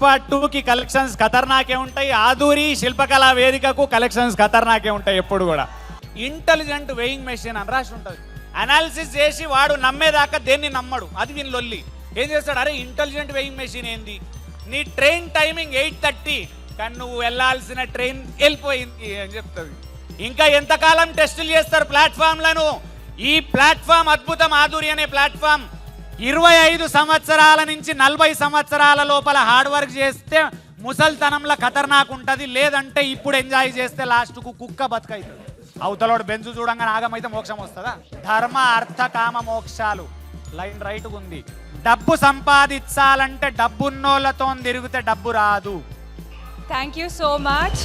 పుష్ప 2కి కలెక్షన్స్ ఖతర్నాకే ఉంటాయి. ఆదూరి శిల్పకళా వేదికకు కలెక్షన్స్ ఖతర్నాకే ఉంటాయి. ఎప్పుడు కూడా ఇంటెలిజెంట్ వెయింగ్ మెషిన్ అని రాసి ఉంటుంది. అనాలిసిస్ చేసి వాడు నమ్మేదాకా దేన్ని నమ్మడు. అది వీని లొల్లి. ఏం చేస్తాడు, అరే ఇంటెలిజెంట్ వెయింగ్ మెషిన్ ఏంది, నీ ట్రైన్ టైమింగ్ 8:30 కానీ నువ్వు వెళ్ళాల్సిన ట్రైన్ వెళ్ళిపోయింది అని చెప్తుంది. ఇంకా ఎంతకాలం టెస్టులు చేస్తారు ప్లాట్ఫామ్లను. ఈ ప్లాట్ఫామ్ అద్భుతం. ఆదూరి అనే ప్లాట్ఫామ్ 25 సంవత్సరాల నుంచి 40 సంవత్సరాల లోపల హార్డ్ వర్క్ చేస్తే ముసల్తనంలో ఖతర్నాక్ ఉంటుంది. లేదంటే ఇప్పుడు ఎంజాయ్ చేస్తే లాస్ట్కు కుక్క బతుకైతుంది. అవతలోడు బెంజు చూడంగా నాగమైతే మోక్షం వస్తుందా? ధర్మ అర్థ కామ మోక్షాలు లైన్ రైట్గా ఉంది. డబ్బు సంపాదించాలంటే డబ్బున్నోళ్ళతో తిరిగితే డబ్బు రాదు. Thank you so much.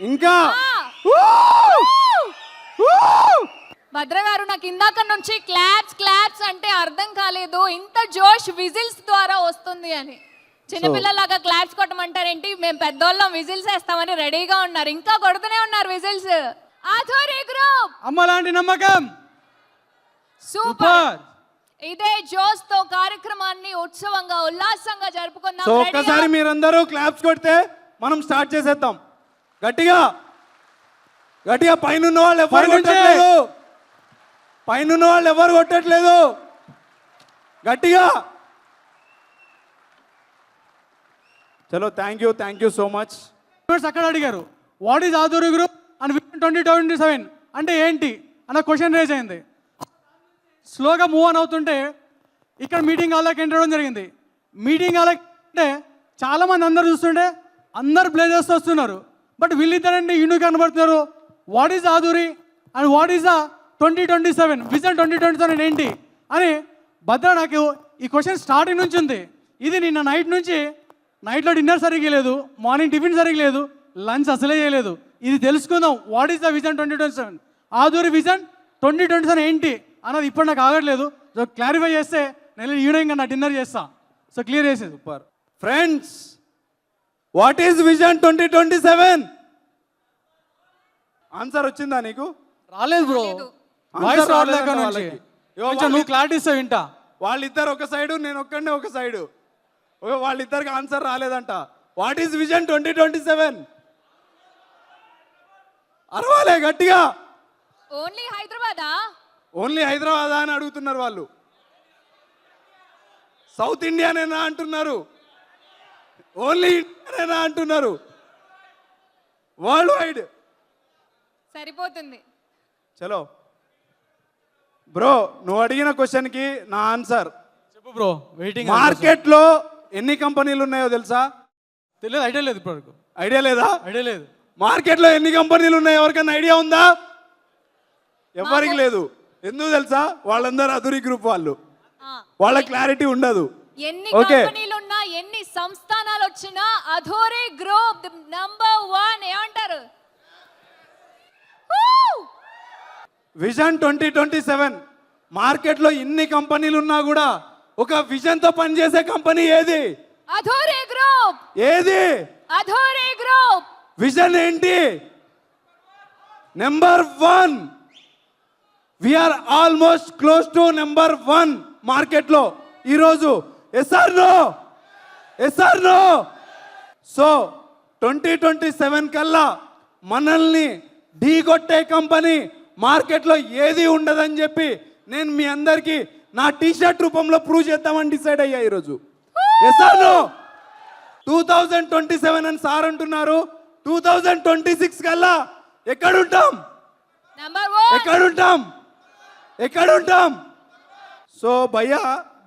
ఇంకా భద్ర గారు, నాకు ఇందాక నుంచి క్లాప్స్ క్లాప్స్ అంటే అర్థం కాలేదు. ఇంత జోష్ విజిల్స్ ద్వారా వస్తుంది అని. చిన్నపిల్లలాగా క్లాప్స్ కొట్టమంటారేంటి? మేము పెద్దోళ్ళం విజిల్స్ వేస్తామని రెడీగా ఉన్నారు. ఇంకా కొడుతూనే ఉన్నారు విజిల్స్. ఆథోరి గ్రూప్ అమ్మలాంటి నమ్మకం సూపర్. ఇదే జోష్ తో కార్యక్రమాన్ని ఉత్సవంగా ఉల్లాసంగా జరుపుకుందాం. సో ఒక్కసారి మీరందరూ క్లాప్స్ కొడితే మనం స్టార్ట్ చేసేద్దాం. గట్టిగా గట్టిగా. పైన వాళ్ళు ఎవరు కొట్టట్లేదు, పైన వాళ్ళు ఎవరు కొట్టట్లేదు. గట్టిగా. చలో, థ్యాంక్ యూ సో మచ్. అక్కడ అడిగారు what is Aduri group and 2027 అంటే ఏంటి అన్న క్వశ్చన్ రేజ్ అయింది. స్లోగా మూవ్ ఆన్ అవుతుంటే ఇక్కడ మీటింగ్ హాల్లోకి ఎంటర్ అవ్వడం జరిగింది. మీటింగ్ హాల్లోకి అంటే చాలామంది అందరు చూస్తుంటే అందరు ప్లేజర్స్ వస్తున్నారు. బట్ వీళ్ళిద్దరండి యూనిక్ కనబడుతున్నారు. What is Aduri and what is the 2027 vision 2027 ఏంటి అని భద్ర నాకు ఈ క్వశ్చన్ స్టార్టింగ్ నుంచి ఉంది. ఇది నిన్న నైట్ నుంచి, నైట్లో డిన్నర్ సరిగ్గా లేదు, మార్నింగ్ టిఫిన్ సరిగ్గా లేదు, లంచ్ అసలే చేయలేదు. ఇది తెలుసుకుందాం. What is the vision 2027, Aduri vision 2027 ఏంటి అన్నది ఇప్పుడు నాకు ఆగట్లేదు. సో క్లారిఫై చేస్తే నేను ఈవినింగ్ నా డిన్నర్ చేస్తా. సో క్లియర్ చేసేది. Super friends. What is vision 2027? Answer వచ్చిందా నీకు? రాలేదు బ్రో, వాయిస్ రావట్లేదు నుంచి. కొంచెం నువ్వు క్లారిటీ ఇస్తావు వింటా. వాళ్ళిద్దరు ఒక సైడు, నేను ఒక్కడే ఒక సైడు. వాళ్ళిద్దరికి ఆన్సర్ రాలేదంట. What is vision 2027? అరవాలే గట్టిగా. ఓన్లీ హైదరాబాదా? ఓన్లీ హైదరాబాద్ అని అడుగుతున్నారు వాళ్ళు. సౌత్ ఇండియానేనా అంటున్నారు, ఓన్లీ ఇండియానేనా అంటున్నారు, వరల్డ్ వైడ్. సరిపోతుంది. చలో బ్రో, నువ్వు అడిగిన క్వశ్చన్కి నా ఆన్సర్ చెప్పు బ్రో. వెయిటింగ్. మార్కెట్లో ఎన్ని కంపెనీలు ఉన్నాయో తెలుసా? తెలియదు, ఐడియా లేదు ఇప్పుడు. ఐడియా లేదా? ఐడియా లేదు. మార్కెట్లో ఎన్ని కంపెనీలు ఉన్నాయో ఎవరికైనా ఐడియా ఉందా? ఎవరికి లేదు. ఎందుకు తెలుసా? వాళ్ళందరూ ఆదూరి గ్రూప్ వాళ్ళు. వాళ్ళ క్లారిటీ ఉండదు. ఎన్ని కంపెనీలు ఉన్నా, ఎన్ని సంస్థానాలు వచ్చినా ఆదూరి గ్రూప్ నంబర్ 1 ఏమంటారు? విజన్ 2027 మార్కెట్లో ఇన్ని కంపెనీలు ఉన్నా కూడా ఒక విజన్ తో పనిచేసే కంపెనీ ఏది? ఆదూరి గ్రూప్. ఏది? ఆదూరి గ్రూప్. విజన్ ఏంటి? Number 1. We are almost close to number 1 మార్కెట్లో ఈరోజు. Yes or no? Yes or no? So 2027 కల్లా మనల్ని ఢీకొట్టే కంపెనీ మార్కెట్లో ఏది ఉండదని చెప్పి నేను మీ అందరికీ నా టీషర్ట్ రూపంలో ప్రూవ్ చేద్దామని డిసైడ్ అయ్యా ఈరోజు. Yes or no? 2027 అని సార్ అంటున్నారు. 2026 కల్లా ఎక్కడుంటాం? ఎక్కడుంటాం సో భయ్యా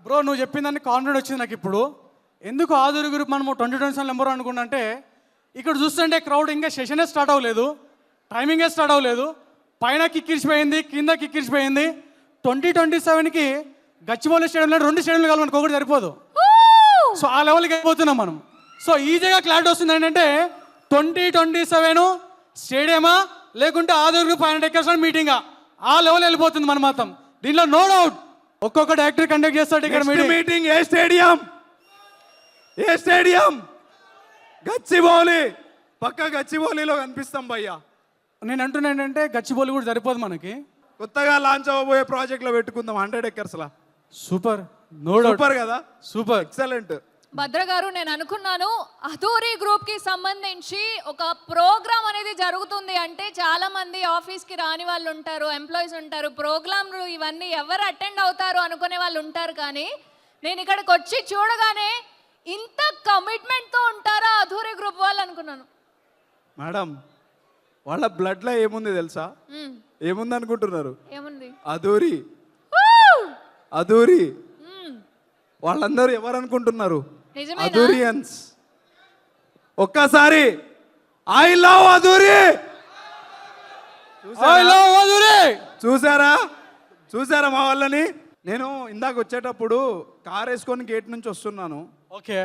బ్రో నువ్వు చెప్పిన దాన్ని కాన్ఫిడెంట్ వచ్చింది నాకు ఇప్పుడు. ఎందుకు ఆధురి గ్రూప్ మనము 2027 నెంబర్ అనుకున్నా అంటే ఇక్కడ చూస్తుంటే క్రౌడ్ ఇంకా సెషనే స్టార్ట్ అవ్వలేదు, టైమింగే స్టార్ట్ అవ్వలేదు, పైన కిక్కిరిచిపోయింది, కింద కిక్కిరిచిపోయింది. 2027కి గచ్చిబౌలి స్టేడియంలో 2 స్టేడియంలు కావాలి, మనకు ఒకటి సరిపోదు. సో ఆ లెవెల్కి అయిపోతున్నాం మనం. సో ఈజీగా క్లారిటీ వస్తుంది ఏంటంటే 2027 స్టేడియమా లేకుంటే ఆధురి గ్రూప్ 500 acres మీటింగా, ఆ లెవెల్ వెళ్ళిపోతుంది మన మొత్తం. దీనిలో నో డౌట్ ఒక్కొక్క డైరెక్టర్ కండక్ట్ చేస్తాడు ఇక్కడ మీటింగ్. ఏ స్టేడియం? గచ్చిబౌలి. పక్క గచ్చిబౌలిలో కనిపిస్తాం భయ్యా. నేను అంటున్నా ఏంటంటే గచ్చిబౌలి కూడా సరిపోదు మనకి, కొత్తగా లాంచ్ అవ్వబోయే ప్రాజెక్ట్ లో పెట్టుకుందాం 100 acres లా. సూపర్, నో డౌట్, సూపర్ కదా, సూపర్, ఎక్సలెంట్. భద్ర గారు నేను అనుకున్నాను అధూరి గ్రూప్ కి సంబంధించి ఒక ప్రోగ్రామ్ అనేది జరుగుతుంది అంటే చాలా మంది ఆఫీస్ కి రాని వాళ్ళు ఉంటారు, ఎంప్లాయీస్ ఉంటారు, ప్రోగ్రాంలు ఇవన్నీ ఎవరు అటెండ్ అవుతారు అనుకునే వాళ్ళు ఉంటారు. కానీ నేను ఇక్కడికి వచ్చి చూడగానే ఇంత కమిట్మెంట్ తో ఉంటారా అధూరి గ్రూప్ వాళ్ళు అనుకున్నాను. మేడం వాళ్ళ బ్లడ్ లో ఏముంది తెలుసా? ఏముంది అనుకుంటున్నారు? ఏముంది? అధూరి. అధూరి వాళ్ళందరూ ఎవరు అనుకుంటున్నారు? అధూరియన్స్. ఒక్కసారి ఐ లవ్ అధూరి. చూసారా మా వాళ్ళని? నేను ఇందాక వచ్చేటప్పుడు కార్ వేసుకొని గేట్ నుంచి వస్తున్నాను. ఓకే,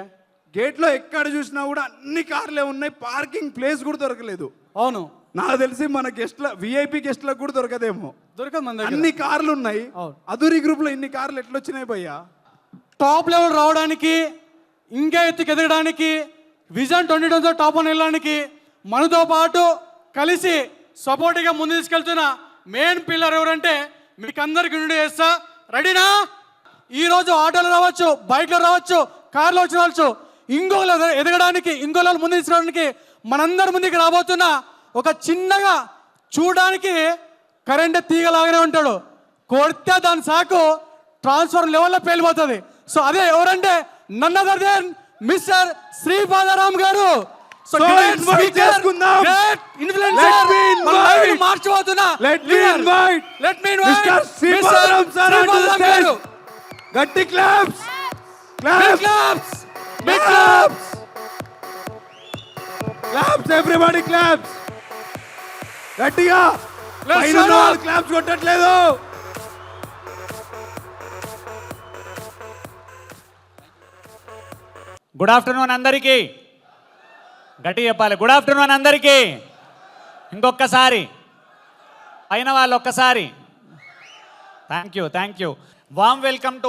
గేట్ లో ఎక్కడ చూసినా కూడా అన్ని కార్లే ఉన్నాయి, పార్కింగ్ ప్లేస్ కూడా దొరకలేదు. అవును, నాకు తెలిసి మన గెస్ట్ల విఐపి గెస్ట్లకు కూడా దొరకదేమో. దొరకదు మన దగ్గర. అన్ని కార్లు ఉన్నాయి. అధూరి గ్రూప్ లో ఇన్ని కార్లు ఎట్లొచ్చినాయి భయ్యా? టాప్ లెవెల్ రావడానికి, ఇంకా ఎత్తుకు ఎదగడానికి, విజన్ 2020 టాప్ 1 వెళ్ళడానికి మనతో పాటు కలిసి సపోర్ట్గా ముందు తీసుకెళ్తున్న మెయిన్ పిల్లర్ ఎవరంటే మీకు అందరికి ఇంట్రొడ్యూస్ చేస్తా. రెడీనా? ఈరోజు ఆటోలో రావచ్చు, బైక్లో రావచ్చు, కార్లో వచ్చి రావచ్చు, ఇంకోళ్ళు ఎదగడానికి, ఇంకోళ్ళు ముందు తీసుకురావడానికి మనందరి ముందుకు రాబోతున్న ఒక చిన్నగా చూడడానికి కరెంట్ తీగలాగానే ఉంటాడు, కొడితే దాని సాకు ట్రాన్స్ఫర్ లెవెల్లో పేలిపోతుంది. సో అదే ఎవరంటే నన్ అదర్ దెన్ మిస్టర్ శ్రీపాదరామ్ గారు. సో మార్చిపోతున్నా గట్టి క్లాప్స్, ఎవ్రీబడి క్లాప్స్. గట్టిగా క్లాప్స్ కొట్టట్లేదు. గుడ్ ఆఫ్టర్నూన్ అందరికీ. గట్టి చెప్పాలి. గుడ్ ఆఫ్టర్నూన్ అందరికీ. ఇంకొకసారి అయిన వాళ్ళు ఒక్కసారి thank you. Warm welcome to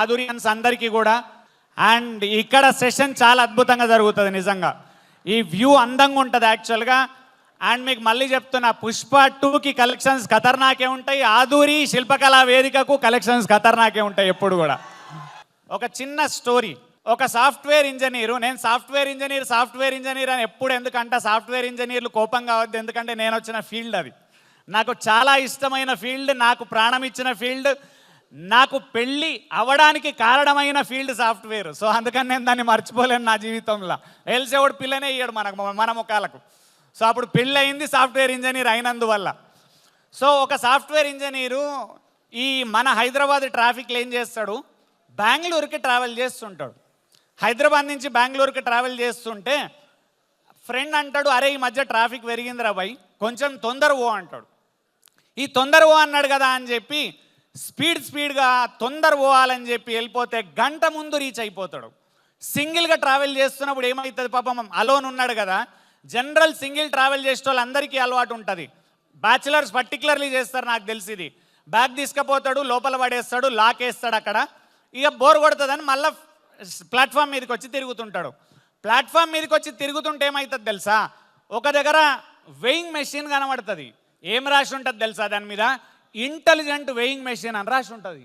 ఆధురియన్స్ అందరికీ కూడా. అండ్ ఇక్కడ సెషన్ చాలా అద్భుతంగా జరుగుతుంది నిజంగా. ఈ వ్యూ అందంగా ఉంటుంది యాక్చువల్గా. అండ్ మీకు మళ్ళీ చెప్తున్నా, పుష్ప 2కి కలెక్షన్స్ ఖతర్నాకే ఉంటాయి, ఆధురి శిల్పకళా వేదికకు కలెక్షన్స్ ఖతర్నాకే ఉంటాయి ఎప్పుడు కూడా. ఒక చిన్న స్టోరీ. ఒక సాఫ్ట్వేర్ ఇంజనీరు, నేను సాఫ్ట్వేర్ ఇంజనీర్ అని ఎప్పుడు ఎందుకంటే సాఫ్ట్వేర్ ఇంజనీర్లు కోపం కావద్దు, ఎందుకంటే నేను వచ్చిన ఫీల్డ్ అది. నాకు చాలా ఇష్టమైన ఫీల్డ్, నాకు ప్రాణం ఇచ్చిన ఫీల్డ్, నాకు పెళ్ళి అవడానికి కారణమైన ఫీల్డ్ సాఫ్ట్వేర్. సో అందుకని నేను దాన్ని మర్చిపోలేను నా జీవితంలో. ఎల్సేవాడు పిల్లనే ఇయ్యాడు మన ముఖాలకు. సో అప్పుడు పెళ్ళి అయింది సాఫ్ట్వేర్ ఇంజనీర్ అయినందువల్ల. సో ఒక సాఫ్ట్వేర్ ఇంజనీరు ఈ మన హైదరాబాద్ ట్రాఫిక్లో ఏం చేస్తాడు, బెంగళూరుకి ట్రావెల్ చేస్తుంటాడు. హైదరాబాద్ నుంచి బెంగళూరుకి ట్రావెల్ చేస్తుంటే ఫ్రెండ్ అంటాడు, అరే ఈ మధ్య ట్రాఫిక్ పెరిగిందిరా భయ్, కొంచెం తొందర పో అంటాడు. ఈ తొందర పో అన్నాడు కదా అని చెప్పి స్పీడ్గా తొందర పోవాలని చెప్పి వెళ్ళిపోతే గంట ముందు రీచ్ అయిపోతాడు. సింగిల్గా ట్రావెల్ చేస్తున్నప్పుడు ఏమవుతుంది, పాపం అలోన్ ఉన్నాడు కదా. జనరల్ సింగిల్ ట్రావెల్ చేసే వాళ్ళందరికీ అలవాటు ఉంటుంది, బ్యాచిలర్స్ పర్టికులర్లీ చేస్తారు నాకు తెలిసి. ఇది బ్యాగ్ తీసుకుపోతాడు, లోపల పడేస్తాడు, లాక్ వేస్తాడు అక్కడ, ఇక బోర్ కొడుతుందని మళ్ళీ ప్లాట్ఫామ్ మీదకి వచ్చి తిరుగుతుంటాడు. ప్లాట్ఫామ్ మీదకి వచ్చి తిరుగుతుంటే ఏమవుతుంది తెలుసా, ఒక దగ్గర వెయింగ్ మెషిన్ కనబడుతుంది. ఏం రాసి ఉంటుంది తెలుసా దాని మీద, ఇంటెలిజెంట్ వెయింగ్ మెషిన్ అని రాసి ఉంటుంది.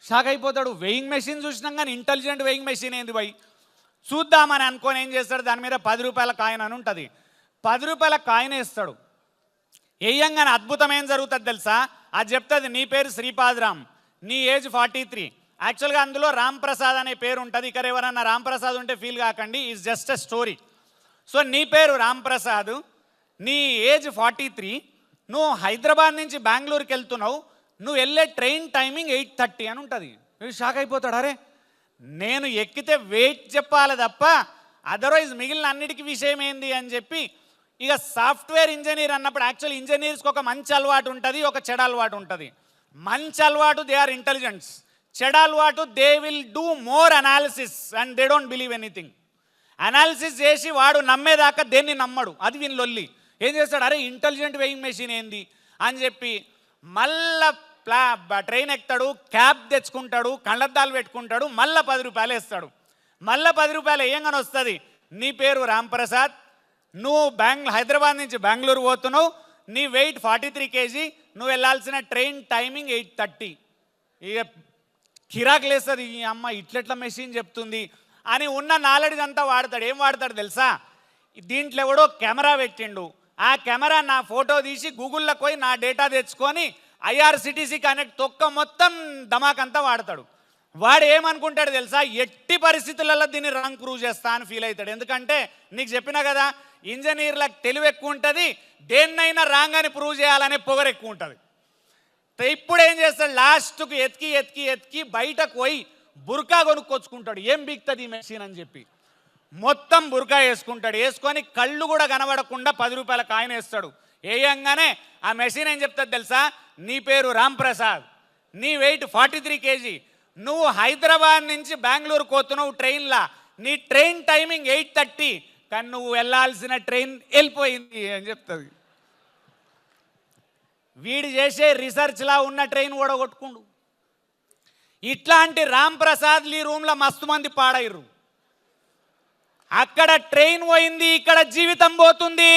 షాక్ అయిపోతాడు, వెయింగ్ మెషిన్ చూసినాం కానీ ఇంటెలిజెంట్ వెయింగ్ మెషిన్ ఏంది భయ్, చూద్దామని అనుకొని ఏం చేస్తాడు, దాని మీద 10 రూపాయల కాయిన్ అని ఉంటుంది. 10 రూపాయల కాయిన్ వేస్తాడు. వేయంగానే అద్భుతం ఏం జరుగుతుంది తెలుసా, అది చెప్తుంది నీ పేరు శ్రీపాదరామ్, నీ ఏజ్ 43. యాక్చువల్గా అందులో రామ్ ప్రసాద్ అనే పేరు ఉంటుంది. ఇక్కడ ఎవరన్నా రామ్ ప్రసాద్ ఉంటే ఫీల్ కాకండి, is just a story. So నీ పేరు రామ్ ప్రసాద్, నీ ఏజ్ 43, నువ్వు హైదరాబాద్ నుంచి బెంగళూరుకి వెళ్తున్నావు, నువ్వు వెళ్ళే ట్రైన్ టైమింగ్ 8:30 అని ఉంటుంది. వీడు షాక్ అయిపోతాడు, అరే నేను ఎక్కితే వెయిట్ చెప్పాలి తప్ప అదర్వైజ్ మిగిలిన అన్నిటికీ విషయం ఏంది అని చెప్పి. ఇక సాఫ్ట్వేర్ ఇంజనీర్ అన్నప్పుడు యాక్చువల్ ఇంజనీర్స్కి ఒక మంచి అలవాటు ఉంటుంది, ఒక చెడు అలవాటు ఉంటుంది. మంచి అలవాటు దే ఆర్ ఇంటెలిజెంట్స్, చెడు అలవాటు they will do more analysis and they don't believe anything. Analysis చేసి వాడు నమ్మేదాకా దేన్ని నమ్మడు, అది వీని లొల్లి. ఏం చేస్తాడు, అరే ఇంటెలిజెంట్ వెయింగ్ మెషిన్ ఏంది అని చెప్పి మళ్ళా ట్రైన్ ఎక్కుతాడు, క్యాబ్ తెచ్చుకుంటాడు, కళ్ళద్దాలు పెట్టుకుంటాడు, మళ్ళీ 10 రూపాయలు వేస్తాడు. మళ్ళీ 10 రూపాయలు వేయంగానే వస్తుంది, నీ పేరు రాంప్రసాద్, నువ్వు హైదరాబాద్ నుంచి బెంగళూరు పోతున్నావు, నీ వెయిట్ 43 kg, నువ్వు వెళ్ళాల్సిన ట్రైన్ టైమింగ్ 8:30. ఇక కిరాక్ లేస్తుంది, ఈ అమ్మ ఇట్లెట్ల మెషిన్ చెప్తుంది అని ఉన్న నాలెడ్జ్ అంతా వాడతాడు. ఏం వాడతాడు తెలుసా, దీంట్లో ఎవడో కెమెరా పెట్టిండు, ఆ కెమెరా నా ఫోటో తీసి గూగుల్లోకి పోయి నా డేటా తెచ్చుకొని IRCTC కనెక్ట్ తొక్క మొత్తం ధమాకంతా వాడతాడు. వాడు ఏమనుకుంటాడు తెలుసా, ఎట్టి పరిస్థితులలో దీన్ని రాంగ్ ప్రూవ్ చేస్తా అని ఫీల్ అవుతాడు. ఎందుకంటే నీకు చెప్పినా కదా, ఇంజనీర్లకు తెలివి ఎక్కువ ఉంటుంది, దేన్నైనా రాంగ్ అని ప్రూవ్ చేయాలనే పొగరు ఎక్కువ ఉంటుంది. ఇప్పుడు ఏం చేస్తాడు, లాస్ట్కు ఎతికి ఎతికి ఎతికి బయటకు పోయి బుర్కా కొనుక్కొచ్చుకుంటాడు. ఏం బిక్తుంది ఈ మెషిన్ అని చెప్పి మొత్తం బుర్కా వేసుకుంటాడు. వేసుకొని కళ్ళు కూడా కనబడకుండా 10 రూపాయల కాయిన్ వేస్తాడు. వేయంగానే ఆ మెషిన్ ఏం చెప్తుంది తెలుసా, నీ పేరు రాంప్రసాద్, నీ వెయిట్ 43 kg, నువ్వు హైదరాబాద్ నుంచి బెంగళూరు పోతున్నావు ట్రైన్లా, నీ ట్రైన్ టైమింగ్ 8:30, కానీ నువ్వు వెళ్ళాల్సిన ట్రైన్ వెళ్ళిపోయింది అని చెప్తుంది. వీడు చేసే రీసెర్చ్లా ఉన్న ట్రైన్ కూడా కొట్టుకుండు. ఇట్లాంటి రాంప్రసాద్లు ఈ రూమ్లో మస్తు మంది పాడైర్రు. అక్కడ ట్రైన్ పోయింది, ఇక్కడ జీవితం పోతుంది.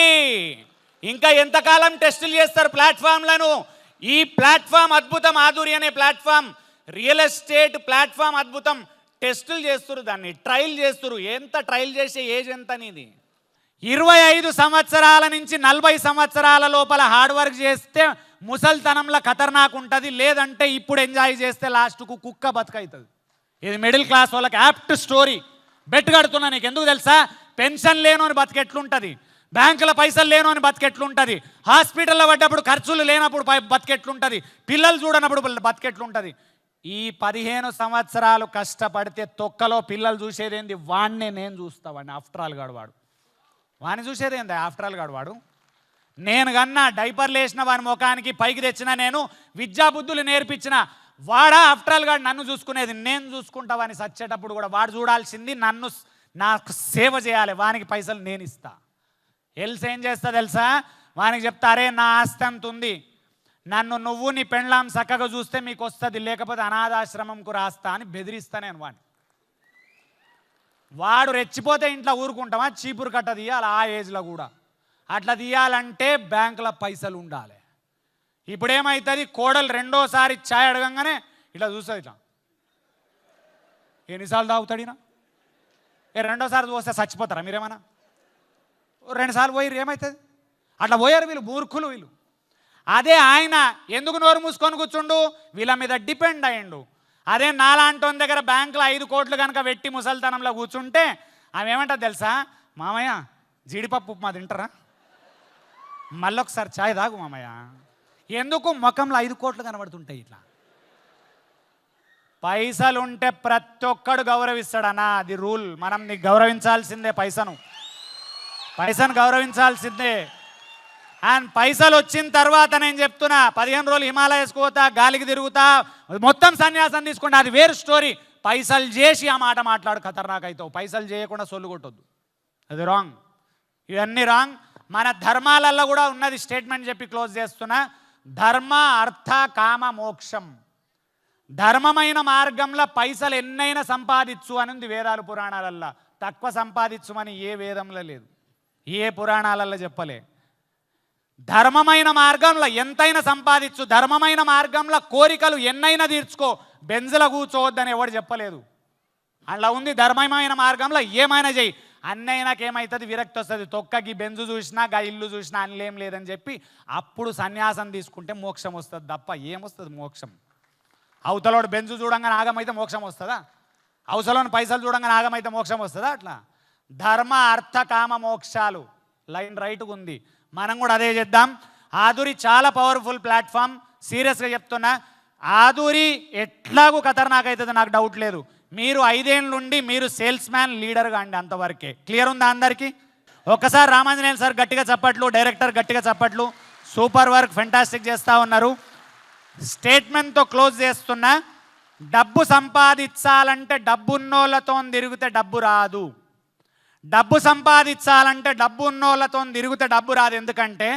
ఇంకా ఎంతకాలం టెస్టులు చేస్తారు ప్లాట్ఫామ్లను. ఈ ప్లాట్ఫామ్ అద్భుతం, ఆధురి అనే ప్లాట్ఫామ్ రియల్ ఎస్టేట్ ప్లాట్ఫామ్ అద్భుతం. టెస్టులు చేస్తురు, దాన్ని ట్రయల్ చేస్తురు. ఎంత ట్రయల్ చేసే ఏజ్ ఎంత నీది? 25 సంవత్సరాల నుంచి 40 సంవత్సరాల లోపల హార్డ్ వర్క్ చేస్తే ముసల్తనంలో ఖతర్నాక్ ఉంటుంది, లేదంటే ఇప్పుడు ఎంజాయ్ చేస్తే లాస్ట్కు కుక్క బతుకవుతుంది. ఇది మిడిల్ క్లాస్ వాళ్ళకి యాప్ట్ స్టోరీ. బెట్ కడుతున్నా నీకు, ఎందుకు తెలుసా, పెన్షన్ లేనోని బతికెట్లుంటుంది, బ్యాంకుల పైసలు లేనోని బతికెట్లుంటుంది, హాస్పిటల్లో పడ్డప్పుడు ఖర్చులు లేనప్పుడు బతికెట్లుంటుంది, పిల్లలు చూడనప్పుడు బతికెట్లుంటుంది. ఈ 15 సంవత్సరాలు కష్టపడితే తొక్కలో పిల్లలు చూసేదేంది, వాడినే నేను చూస్తావాడిని. ఆఫ్టర్ ఆల్ గాడు వాడు, వాడిని చూసేదేంది ఆఫ్టర్ ఆల్ గాడు వాడు. నేను కన్నా డైపర్లు వేసిన వాని ముఖానికి పైకి తెచ్చిన, నేను విద్యాబుద్ధులు నేర్పించిన వాడా ఆఫ్టర్ ఆల్ గాడు నన్ను చూసుకునేది. నేను చూసుకుంటా వాని సచ్చేటప్పుడు కూడా. వాడు చూడాల్సింది నన్ను, నాకు సేవ చేయాలి, వానికి పైసలు నేను ఇస్తా. ఎల్స్ ఏం చేస్తా తెలుసా, వానికి చెప్తా, అరే నా ఆస్తి అంత ఉంది, నన్ను నువ్వు నీ పెండ్లాం చక్కగా చూస్తే మీకు వస్తుంది, లేకపోతే అనాథాశ్రమంకు రాస్తా అని బెదిరిస్తా నేను వాడిని. వాడు రెచ్చిపోతే ఇంట్లో ఊరుకుంటామా, చీపురు కట్ట తీయాలి ఆ ఏజ్లో కూడా. అట్లా తీయాలంటే బ్యాంకులో పైసలు ఉండాలి. ఇప్పుడేమవుతుంది, కోడలు రెండోసారి ఛాయ్ అడగంగానే ఇట్లా చూస్తుంది, ఇట్లా ఎన్నిసార్లు తాగుతాడినా, రెండోసారి చూస్తే చచ్చిపోతారా మీరేమన్నా? 2 సార్లు పోయిర్రు ఏమవుతుంది? అట్లా పోయారు వీళ్ళు, మూర్ఖులు వీళ్ళు. అదే ఆయన ఎందుకు నోరు మూసుకొని కూర్చుండు, వీళ్ళ మీద డిపెండ్ అయ్యిండు. అదే నాలాంటి దగ్గర బ్యాంకులో 5 కోట్లు కనుక పెట్టి ముసల్తనంలో కూర్చుంటే ఆమె ఏమంటుంది తెలుసా, మామయ్య జీడిపప్పు ఉప్మా తింటారా, మళ్ళొకసారి ఛాయ్ తాగు మామయ్య. ఎందుకు, ముఖంలో 5 కోట్లు కనబడుతుంటాయి. ఇట్లా పైసలు ఉంటే ప్రతి ఒక్కడు గౌరవిస్తాడన్నా, అది రూల్. మనం నీకు గౌరవించాల్సిందే, పైసను గౌరవించాల్సిందే. అండ్ పైసలు వచ్చిన తర్వాత నేను చెప్తున్నా, 15 రోజులు హిమాలయస్కి పోతా, గాలికి తిరుగుతా, మొత్తం సన్యాసం తీసుకుంటా, అది వేరు స్టోరీ. పైసలు చేసి ఆ మాట మాట్లాడు, ఖతర్నాక్ అవుతావు. పైసలు చేయకుండా సొల్లు కొట్టొద్దు, అది రాంగ్. ఇవన్నీ రాంగ్. మన ధర్మాలలో కూడా ఉన్నది స్టేట్మెంట్ చెప్పి క్లోజ్ చేస్తున్నా. ధర్మ అర్థ కామ మోక్షం, ధర్మమైన మార్గంలో పైసలు ఎన్నైనా సంపాదించు అని ఉంది వేదాలు పురాణాలల్లో. తక్కువ సంపాదించుమని ఏ వేదంలో లేదు, ఏ పురాణాలలో చెప్పలే. ధర్మమైన మార్గంలో ఎంతైనా సంపాదించు, ధర్మమైన మార్గంలో కోరికలు ఎన్నైనా తీర్చుకో, బెంజుల కూర్చోవద్దని ఎవడు చెప్పలేదు. అలా ఉంది. ధర్మమైన మార్గంలో ఏమైనా చెయ్యి, అన్నయ్యనాకేమవుతుంది, విరక్తి వస్తుంది. తొక్కకి బెంజు చూసినా గా ఇల్లు చూసినా అనిలేం లేదని చెప్పి అప్పుడు సన్యాసం తీసుకుంటే మోక్షం వస్తుంది తప్ప ఏమొస్తుంది మోక్షం? అవతలోడు బెంజు చూడంగానే ఆగమైతే మోక్షం వస్తుందా? అవసరంలోని పైసలు చూడంగానే ఆగమైతే మోక్షం వస్తుందా? అట్లా ధర్మ అర్థ కామ మోక్షాలు లైన్ రైట్గా ఉంది. మనం కూడా అదే చేద్దాం. ఆధురి చాలా పవర్ఫుల్ ప్లాట్ఫామ్. సీరియస్గా చెప్తున్నా, ఆధురి ఎట్లాగూ ఖతర్నాక్ అవుతుంది నాకు డౌట్ లేదు. మీరు 5 ఏళ్ళ నుండి మీరు సేల్స్ మ్యాన్ లీడర్గా అండి, అంతవరకే. క్లియర్ ఉందా అందరికీ? ఒక్కసారి రామాంజనేయులు సార్ గట్టిగా చప్పట్లు, డైరెక్టర్ గట్టిగా చప్పట్లు. సూపర్ వర్క్, ఫెంటాస్టిక్ చేస్తూ ఉన్నారు. స్టేట్మెంట్తో క్లోజ్ చేస్తున్నా, డబ్బు సంపాదించాలంటే డబ్బున్నోళ్ళతో తిరిగితే డబ్బు రాదు. డబ్బు సంపాదించాలంటే డబ్బు ఉన్నోళ్ళతో తిరిగితే డబ్బు రాదు. ఎందుకంటే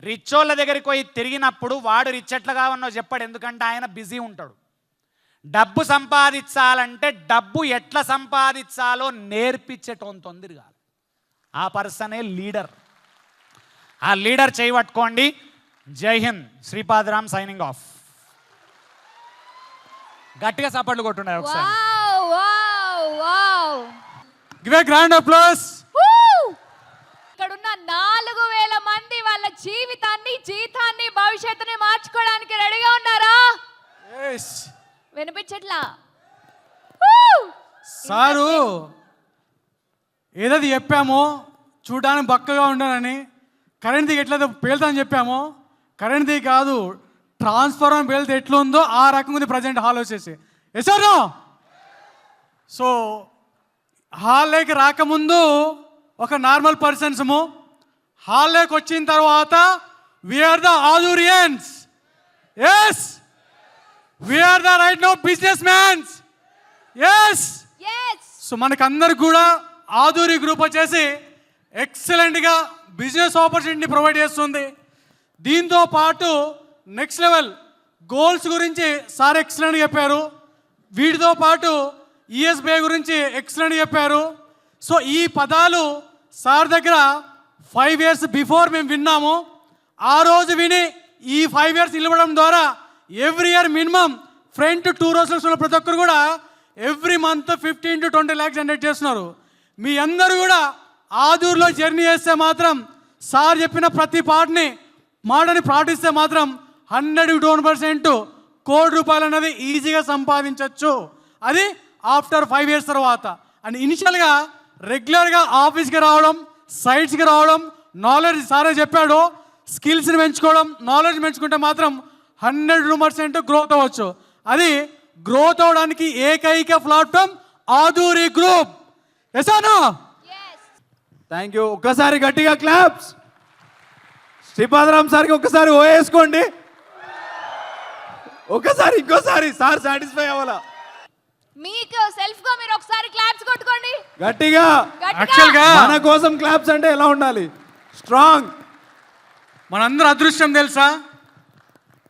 రిచ్చోళ్ళ దగ్గరికి పోయి తిరిగినప్పుడు వాడు రిచ్ ఎట్లా కావన్నో చెప్పాడు, ఎందుకంటే ఆయన బిజీ ఉంటాడు. డబ్బు సంపాదించాలంటే డబ్బు ఎట్లా సంపాదించాలో నేర్పించేటోంతో తిరగాలి. ఆ పర్సనే లీడర్. ఆ లీడర్ చేయబట్టుకోండి. జై హింద్. శ్రీపాదరామ్ signing off. గట్టిగా చప్పట్లు కొట్టున్నారు ఒకసారి. Wow wow wow. Give a grand applause. ఇక్కడున్న 4000 మంది వాళ్ళ జీవితాన్ని, జీతాన్ని, భవిష్యత్తుని మార్చుకోవడానికి రెడీగా ఉన్నారా? వినిపించట్లా? సారు ఏదైతే చెప్పామో చూడడానికి బక్కగా ఉండాలని, కరెంట్ దిగి ఎట్లయితే పేలుతానని చెప్పామో, కరెంట్ దిగి కాదు, ట్రాన్స్ఫార్మర్ పేలితే ఎట్లుందో ఆ రకంగా ఉంది ప్రజెంట్ హాల్ వచ్చేసి. ఎసారో సో హాల్లోకి రాకముందు ఒక నార్మల్ పర్సన్స్ము, హాల్లోకి వచ్చిన తర్వాత వీఆర్ ద ఆధురియన్స్. Yes, we are the right no business mans. Yes. So మనకందరికి కూడా ఆధురి గ్రూప్ వచ్చేసి ఎక్సలెంట్గా బిజినెస్ ఆపర్చునిటీని ప్రొవైడ్ చేస్తుంది. దీంతో పాటు నెక్స్ట్ లెవెల్ గోల్స్ గురించి సార్ ఎక్సలెంట్గా చెప్పారు. వీటితో పాటు ఈఎస్బీఐ గురించి ఎక్సలెంట్గా చెప్పారు. సో ఈ పదాలు సార్ దగ్గర 5 years బిఫోర్ మేము విన్నాము. ఆ రోజు విని ఈ 5 years నిలవడం ద్వారా every year minimum front 2 rows ఉన్న ప్రతి ఒక్కరు కూడా every month 15 to 20 lakhs generate చేస్తున్నారు. మీ అందరూ కూడా ఆదూరులో జర్నీ చేస్తే మాత్రం, సార్ చెప్పిన ప్రతి మాటని పాటిస్తే మాత్రం 100% కోటి రూపాయలు అనేది ఈజీగా సంపాదించవచ్చు. అది ఆఫ్టర్ 5 years తర్వాత. అండ్ ఇనిషియల్గా రెగ్యులర్గా ఆఫీస్కి రావడం, సైట్స్కి రావడం, నాలెడ్జ్ సారే చెప్పాడు, స్కిల్స్ని పెంచుకోవడం, నాలెడ్జ్ పెంచుకుంటే మాత్రం 100% గ్రోత్ అవ్వచ్చు. అది గ్రోత్ అవడానికి ఏకైక ప్లాట్ఫామ్ ఆధురి గ్రూప్. ఎసానా? Thank you. ఒక్కసారి గట్టిగా క్లాప్స్. శ్రీపాదరామ్ సార్కి ఒక్కసారి ఓ వేసుకోండి. ఒక్కసారి ఇంకోసారి సార్ సాటిస్ఫై అవ్వాలా? మీకు సెల్ఫ్ గా మీరు ఒకసారి క్లాప్స్ కొట్టుకోండి గట్టిగా. యాక్చువల్గా మన కోసం క్లాప్స్ అంటే ఎలా ఉండాలి? స్ట్రాంగ్. మనందరూ అదృష్టం తెలుసా?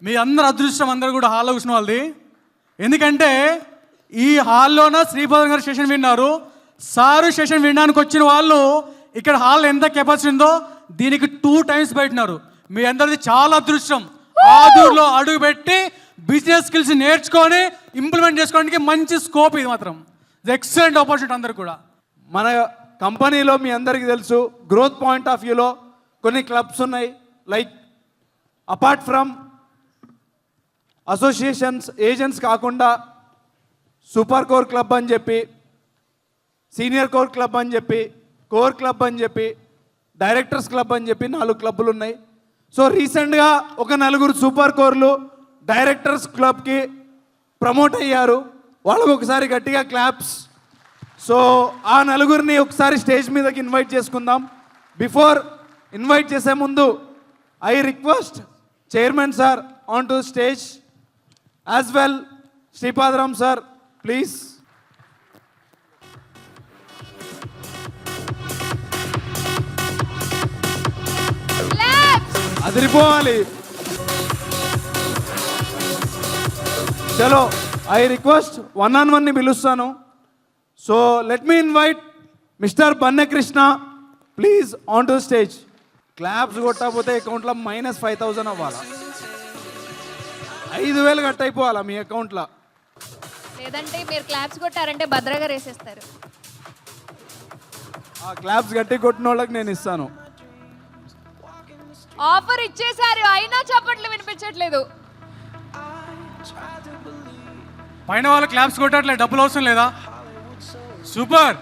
మీ అందరు అదృష్టం, అందరు కూడా హాల్లో కూర్చున్న వాళ్ళది. ఎందుకంటే ఈ హాల్లోన శ్రీపాదం గారు సెషన్ విన్నారు. సారు సెషన్ వినడానికి వచ్చిన వాళ్ళు ఇక్కడ హాల్ ఎంత కెపాసిటీ ఉందో దీనికి 2 times పెట్టినారు. మీ అందరిది చాలా అదృష్టం. ఆదూరులో అడుగు పెట్టి బిజినెస్ స్కిల్స్ నేర్చుకొని ఇంప్లిమెంట్ చేసుకోవడానికి మంచి స్కోప్. ఇది మాత్రం ఎక్సలెంట్ ఆపర్చునిటీ అందరు కూడా. మన కంపెనీలో మీ అందరికీ తెలుసు, గ్రోత్ పాయింట్ ఆఫ్ వ్యూలో కొన్ని క్లబ్స్ ఉన్నాయి. Like apart from associations, agents కాకుండా సూపర్ కోర్ క్లబ్ అని చెప్పి, సీనియర్ కోర్ క్లబ్ అని చెప్పి, కోర్ క్లబ్ అని చెప్పి, డైరెక్టర్స్ క్లబ్ అని చెప్పి 4 క్లబ్బులు ఉన్నాయి. సో రీసెంట్గా ఒక 4 సూపర్ కోర్లు డైరెక్టర్స్ క్లబ్కి ప్రమోట్ అయ్యారు. వాళ్ళకు ఒకసారి గట్టిగా క్లాప్స్. సో ఆ 4 ఒకసారి స్టేజ్ మీదకి ఇన్వైట్ చేసుకుందాం. బిఫోర్ ఇన్వైట్ చేసే ముందు I request chairman sir on to stage as well. Sripadaram sir please. అదిరిపోవాలి. చలో ఐ రిక్వెస్ట్ 1-on-1 పిలుస్తాను. So let me invite mister Bannakrishna please on to stage. Claps కొట్టకపోతే అకౌంట్లో -5,000 అవ్వాలా, 5,000 కట్ అయిపోవాలా మీ అకౌంట్లో. లేదంటే మీరు క్లాప్స్ కొట్టారంటే భద్రగా వేసేస్తారు. ఆ క్లాప్స్ గట్టి కొట్టిన వాళ్ళకి నేను ఇస్తాను. ఆఫర్ ఇచ్చేసారు అయినా చప్పట్లు వినిపించట్లేదు. పైన వాళ్ళు క్లాప్స్ కొట్టట్లేదు, డబ్బులు అవసరం లేదా? సూపర్.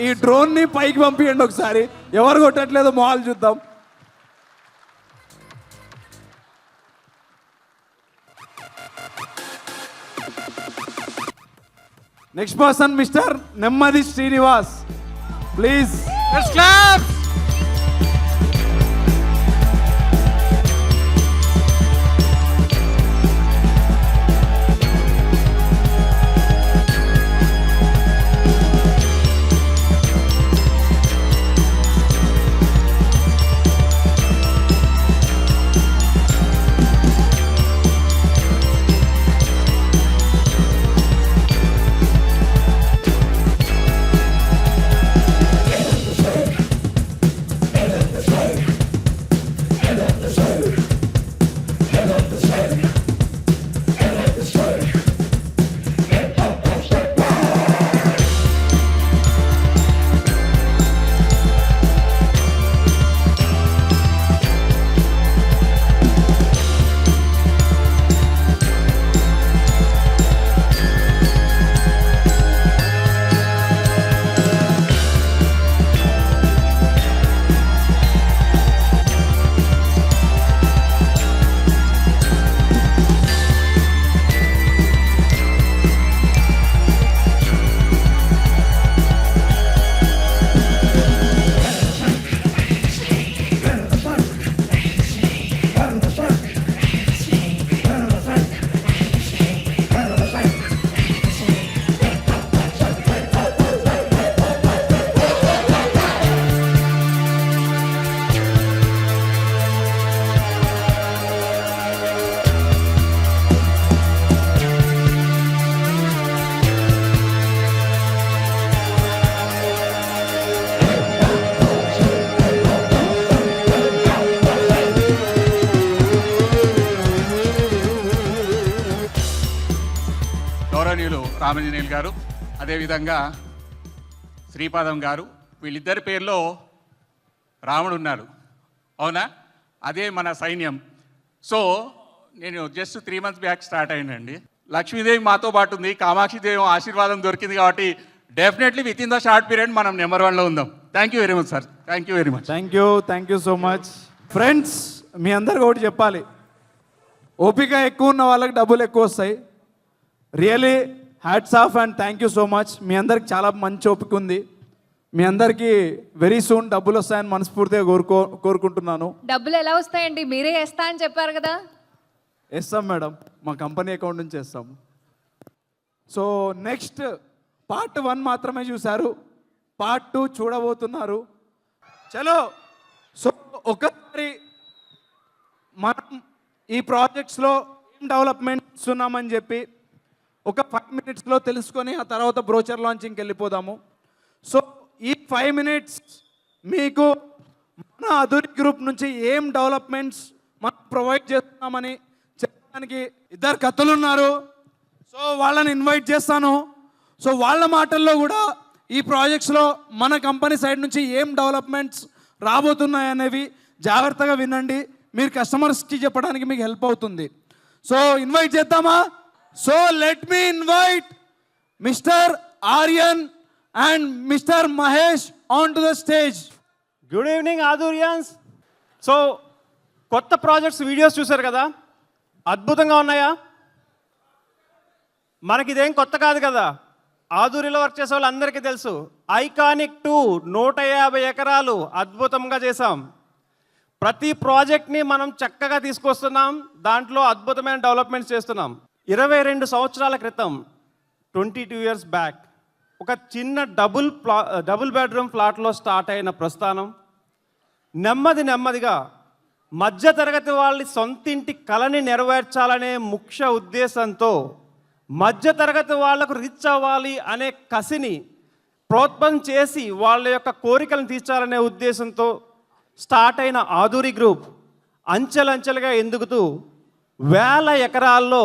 ఈ డ్రోన్ని పైకి పంపించండి ఒకసారి, ఎవరు కొట్టట్లేదో మాల్ చూద్దాం. నెక్స్ట్ పర్సన్ మిస్టర్ నెమ్మది శ్రీనివాస్ ప్లీజ్. Let's clap. గౌరవనీయులు రామాంజనేయులు గారు, అదేవిధంగా శ్రీపాదం గారు, వీళ్ళిద్దరి పేర్లో రాముడు ఉన్నారు, అవునా? అదే మన సైన్యం. సో నేను జస్ట్ 3 months బ్యాక్ స్టార్ట్ అయ్యిందండి. లక్ష్మీదేవి మాతో పాటు ఉంది, కామాక్షిదేవి ఆశీర్వాదం దొరికింది కాబట్టి definitely within the short period మనం నెంబర్ 1లో ఉందాం. Thank you very much sir, thank you very much. Thank you so much. Friends, మీ అందరికి ఒకటి చెప్పాలి, ఓపిక ఎక్కువ ఉన్న వాళ్ళకి డబ్బులు ఎక్కువ వస్తాయి. Really hats off and thank you so much. మీ అందరికి చాలా మంచి ఓపిక ఉంది. మీ అందరికీ వెరీ సూన్ డబ్బులు వస్తాయని మనస్ఫూర్తిగా కోరుకుంటున్నాను. డబ్బులు ఎలా వస్తాయండి? మీరే వేస్తా అని చెప్పారు కదా. వేస్తాం మేడం, మా కంపెనీ అకౌంట్ నుంచి వేస్తాము. సో నెక్స్ట్ పార్ట్ 1 మాత్రమే చూశారు, పార్ట్ 2 చూడబోతున్నారు. చలో, సో ఒకసారి మనం ఈ ప్రాజెక్ట్స్లో ఏం డెవలప్మెంట్స్ ఉన్నామని చెప్పి ఒక 5 minutesలో తెలుసుకొని ఆ తర్వాత బ్రోచర్ లాంచింగ్కి వెళ్ళిపోదాము. సో ఈ 5 minutes మీకు మన అధురి గ్రూప్ నుంచి ఏం డెవలప్మెంట్స్ మనం ప్రొవైడ్ చేస్తున్నామని చెప్పడానికి 2 కథలు ఉన్నారు. సో వాళ్ళని ఇన్వైట్ చేస్తాను. సో వాళ్ళ మాటల్లో కూడా ఈ ప్రాజెక్ట్స్లో మన కంపెనీ సైడ్ నుంచి ఏం డెవలప్మెంట్స్ రాబోతున్నాయి అనేవి జాగ్రత్తగా వినండి. మీరు కస్టమర్స్కి చెప్పడానికి మీకు హెల్ప్ అవుతుంది. సో ఇన్వైట్ చేద్దామా? So let me invite mister Aryan and mister Mahesh on to the stage. Good evening ఆధుర్యాన్స్. సో కొత్త ప్రాజెక్ట్స్ వీడియోస్ చూశారు కదా, అద్భుతంగా ఉన్నాయా? మనకి ఇదేం కొత్త కాదు కదా, ఆధురిలో వర్క్ చేసే వాళ్ళు అందరికీ తెలుసు. ఐకానిక్ 2 150 ఎకరాలు అద్భుతంగా చేసాం. ప్రతి ప్రాజెక్ట్ని మనం చక్కగా తీసుకొస్తున్నాం, దాంట్లో అద్భుతమైన డెవలప్మెంట్స్ చేస్తున్నాం. 22 సంవత్సరాల క్రితం 22 years బ్యాక్ ఒక చిన్న డబుల్ బెడ్రూమ్ ఫ్లాట్లో స్టార్ట్ అయిన ప్రస్థానం నెమ్మదిగా మధ్యతరగతి వాళ్ళ సొంతింటి కలని నెరవేర్చాలనే ముఖ్య ఉద్దేశంతో మధ్యతరగతి వాళ్లకు రిచ్ అవ్వాలి అనే కసిని ప్రోత్సాహం చేసి వాళ్ళ యొక్క కోరికలను తీర్చాలనే ఉద్దేశంతో స్టార్ట్ అయిన ఆధురి గ్రూప్ అంచెలంచెలుగా ఎదుగుతూ 1000 ఎకరాల్లో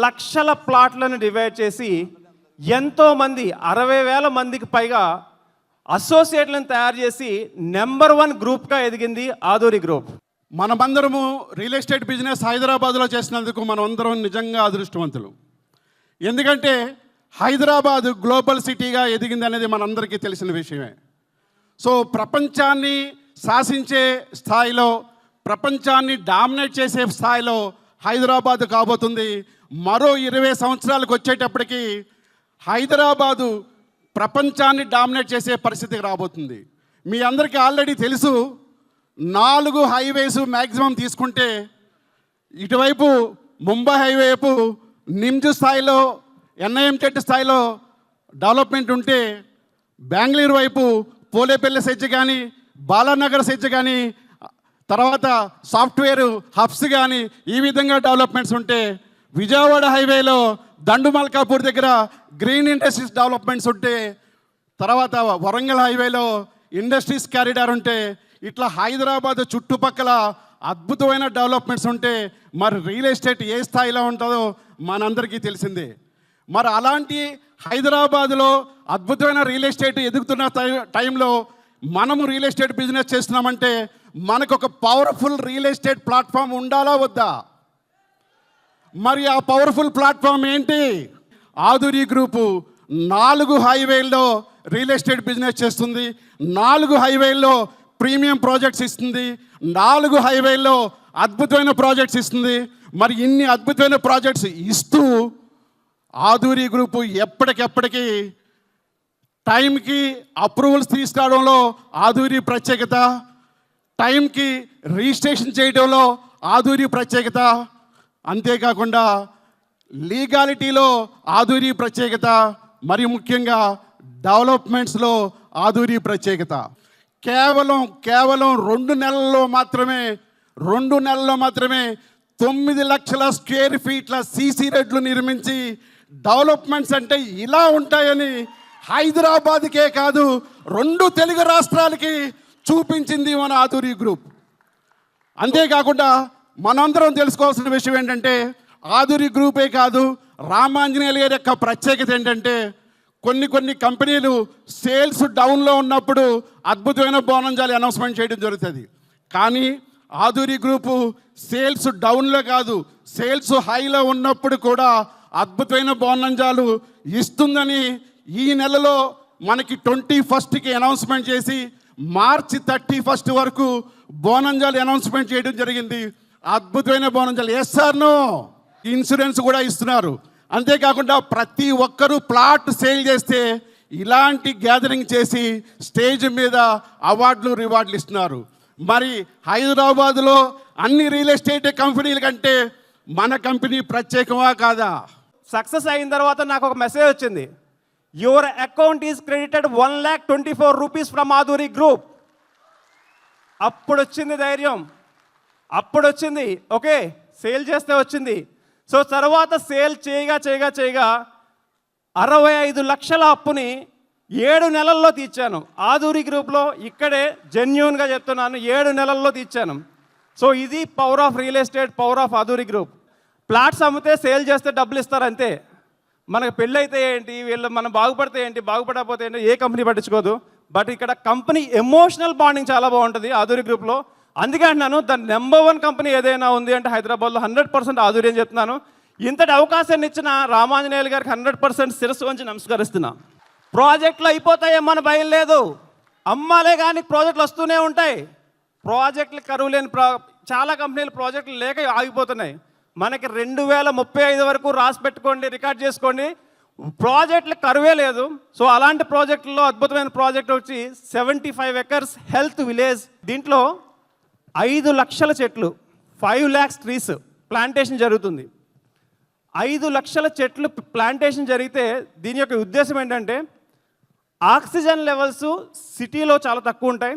లక్షల ప్లాట్లను డివైడ్ చేసి ఎంతోమంది 60,000 మందికి పైగా అసోసియేట్లను తయారు చేసి నెంబర్ 1 గ్రూప్గా ఎదిగింది ఆధురి గ్రూప్. మనమందరము రియల్ ఎస్టేట్ బిజినెస్ హైదరాబాద్లో చేసినందుకు మనం అందరం నిజంగా అదృష్టవంతులు. ఎందుకంటే హైదరాబాద్ గ్లోబల్ సిటీగా ఎదిగింది అనేది మనందరికీ తెలిసిన విషయమే. సో ప్రపంచాన్ని శాసించే స్థాయిలో, ప్రపంచాన్ని డామినేట్ చేసే స్థాయిలో హైదరాబాద్ కాబోతుంది. మరో 20 సంవత్సరాలకు వచ్చేటప్పటికి హైదరాబాదు ప్రపంచాన్ని డామినేట్ చేసే పరిస్థితికి రాబోతుంది. మీ అందరికీ ఆల్రెడీ తెలుసు, 4 హైవేస్ మ్యాక్సిమం తీసుకుంటే ఇటువైపు ముంబై హైవే వైపు నిమ్జు స్థాయిలో ఎన్ఐఎంటెట్ స్థాయిలో డెవలప్మెంట్ ఉంటే, బెంగళూరు వైపు పోలేపల్లి సెజ్ కానీ బాలానగర్ సెజ్ కానీ తర్వాత సాఫ్ట్వేర్ హబ్స్ కానీ ఈ విధంగా డెవలప్మెంట్స్ ఉంటే, విజయవాడ హైవేలో దండుమల్కాపూర్ దగ్గర గ్రీన్ ఇండస్ట్రీస్ డెవలప్మెంట్స్ ఉంటే, తర్వాత వరంగల్ హైవేలో ఇండస్ట్రీస్ కారిడార్ ఉంటే, ఇట్లా హైదరాబాద్ చుట్టుపక్కల అద్భుతమైన డెవలప్మెంట్స్ ఉంటే మరి రియల్ ఎస్టేట్ ఏ స్థాయిలో ఉంటుందో మనందరికీ తెలిసిందే. మరి అలాంటి హైదరాబాద్లో అద్భుతమైన రియల్ ఎస్టేట్ ఎదుగుతున్న టైంలో మనము రియల్ ఎస్టేట్ బిజినెస్ చేస్తున్నామంటే మనకు ఒక పవర్ఫుల్ రియల్ ఎస్టేట్ ప్లాట్ఫామ్ ఉండాలా వద్దా? మరి ఆ పవర్ఫుల్ ప్లాట్ఫామ్ ఏంటి? ఆధురి గ్రూపు 4 హైవేల్లో రియల్ ఎస్టేట్ బిజినెస్ చేస్తుంది, 4 హైవేల్లో ప్రీమియం ప్రాజెక్ట్స్ ఇస్తుంది, 4 హైవేల్లో అద్భుతమైన ప్రాజెక్ట్స్ ఇస్తుంది. మరి ఇన్ని అద్భుతమైన ప్రాజెక్ట్స్ ఇస్తూ ఆధురి గ్రూపు ఎప్పటికెప్పటికీ టైంకి అప్రూవల్స్ తీసుకురావడంలో ఆధురి ప్రత్యేకత, టైంకి రిజిస్ట్రేషన్ చేయడంలో ఆధురి ప్రత్యేకత, అంతేకాకుండా లీగాలిటీలో ఆధురి ప్రత్యేకత, మరి ముఖ్యంగా డెవలప్మెంట్స్లో ఆధురి ప్రత్యేకత. కేవలం 2 నెలల్లో మాత్రమే 9 లక్షల స్క్వేర్ ఫీట్ల సీసీ రోడ్లు నిర్మించి డెవలప్మెంట్స్ అంటే ఇలా ఉంటాయని హైదరాబాద్కే కాదు 2 తెలుగు రాష్ట్రాలకి చూపించింది మన ఆధురి గ్రూప్. అంతేకాకుండా మనందరం తెలుసుకోవాల్సిన విషయం ఏంటంటే, ఆధురి గ్రూపే కాదు రామాంజనేయులు గారి యొక్క ప్రత్యేకత ఏంటంటే, కొన్ని కంపెనీలు సేల్స్ డౌన్లో ఉన్నప్పుడు అద్భుతమైన బోనంజాలు అనౌన్స్మెంట్ చేయడం జరుగుతుంది. కానీ ఆధురి గ్రూపు సేల్స్ డౌన్లో కాదు, సేల్స్ హైలో ఉన్నప్పుడు కూడా అద్భుతమైన బోనంజాలు ఇస్తుందని ఈ నెలలో మనకి 21కి అనౌన్స్మెంట్ చేసి మార్చి 31 వరకు బోనంజాలు అనౌన్స్మెంట్ చేయడం జరిగింది. అద్భుతమైన బోనంజాలు ఎస్ఆర్నో ఇన్సూరెన్స్ కూడా ఇస్తున్నారు. అంతేకాకుండా ప్రతి ఒక్కరూ ప్లాట్ సేల్ చేస్తే ఇలాంటి గ్యాదరింగ్ చేసి స్టేజ్ మీద అవార్డులు రివార్డులు ఇస్తున్నారు. మరి హైదరాబాదులో అన్ని రియల్ ఎస్టేట్ కంపెనీల కంటే మన కంపెనీ ప్రత్యేకమా కాదా? సక్సెస్ అయిన తర్వాత నాకు ఒక మెసేజ్ వచ్చింది, your account is credited 1,24,00,000 rupees from ఆధురి group. అప్పుడు వచ్చింది ధైర్యం, అప్పుడు వచ్చింది ఓకే సేల్ చేస్తే వచ్చింది. సో తర్వాత సేల్ చేయగా 65 లక్షల అప్పుని 7 నెలల్లో తీర్చాను ఆధురి గ్రూప్లో. ఇక్కడే జెన్యూన్గా చెప్తున్నాను, 7 నెలల్లో తీర్చాను. సో ఇది power of real estate, power of ఆధురి group. Plots అమ్మితే సేల్ చేస్తే డబ్బులు ఇస్తారు అంతే. మనకు పెళ్ళి అయితే ఏంటి, వీళ్ళు మనం బాగుపడితే ఏంటి, బాగుపడకపోతే ఏంటి, ఏ కంపెనీ పట్టించుకోదు. బట్ ఇక్కడ కంపెనీ ఎమోషనల్ బాండింగ్ చాలా బాగుంటుంది ఆధురి గ్రూప్లో. అందుకే అంటున్నాను, ద నెంబర్ 1 కంపెనీ ఏదైనా ఉంది అంటే హైదరాబాద్లో 100% ఆధురి అని చెప్తున్నాను. ఇంతటి అవకాశాన్ని ఇచ్చిన రామాంజనేయులు గారికి 100% శిరస్సు వంచి నమస్కరిస్తున్నా. ప్రాజెక్టులు అయిపోతాయేమని భయం లేదు, అమ్మాలే కానీ ప్రాజెక్టులు వస్తూనే ఉంటాయి. ప్రాజెక్టులు కరువు లేని చాలా కంపెనీలు ప్రాజెక్టులు లేక ఆగిపోతున్నాయి. మనకి 2035 వరకు రాసి పెట్టుకోండి, రికార్డ్ చేసుకోండి, ప్రాజెక్టులు కరువే లేదు. సో అలాంటి ప్రాజెక్టుల్లో అద్భుతమైన ప్రాజెక్ట్ వచ్చి 75 ఎకర్స్ హెల్త్ విలేజ్. దీంట్లో 5 లక్షల చెట్లు, 5 lakhs ట్రీస్ ప్లాంటేషన్ జరుగుతుంది. 5 లక్షల చెట్లు ప్లాంటేషన్ జరిగితే దీని యొక్క ఉద్దేశం ఏంటంటే, ఆక్సిజన్ లెవెల్స్ సిటీలో చాలా తక్కువ ఉంటాయి,